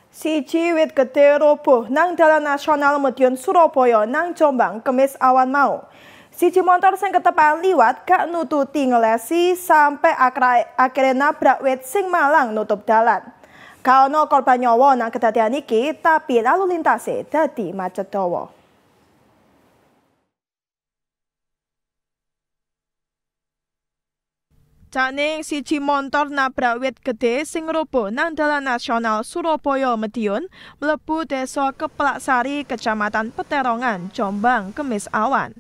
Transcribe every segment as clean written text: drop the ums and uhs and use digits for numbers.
Siji wit gedhe roboh nang Dalan Nasional Medion Surabaya nang Jombang Kemis awan mau. Siji motor sing ketepan liwat gak nututi ngelesi sampai akhirnya nabrak wit sing malang nutup dalan. Gak ono korban nyawa nang kedadian iki, tapi lalu lintase dadi macet dawa. Caning siji montor nabrak wit gedhe sing roboh nang Dalan Nasional Surabaya Medion mlebu Desa Keplaksari Kecamatan Peterongan, Jombang Kemis awan.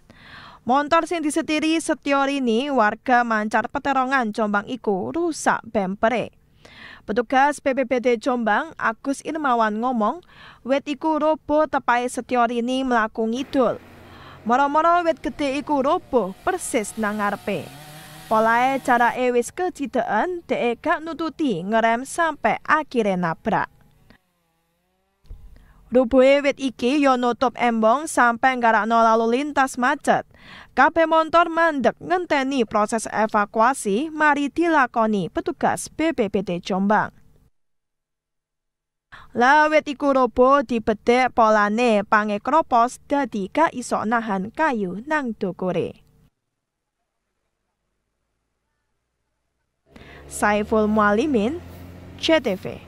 Montor sing disetiri Setyorini warga Mancar Peterongan Jombang iku rusak bempere. Petugas BPBD Jombang Agus Irmawan ngomong, wit iku roboh tepahe Setyorini mlaku ngidul. Moro-moro wit gedhe iku roboh persis nang ngarepe. Polahe jarake wis kecideken, dhek gak nututi ngerem sampai akhirnya nabrak. Rubuhe wit iki yo nutup embong sampai nggarakno lalu lintas macet. Kabeh montor mandek ngenteni proses evakuasi mari dilakoni petugas BPBD Jombang. Lah wit iku roboh dibedhek polane pangekropos dadi gak iso nahan kayu nang dhukure. Saiful Mualimin, CTV.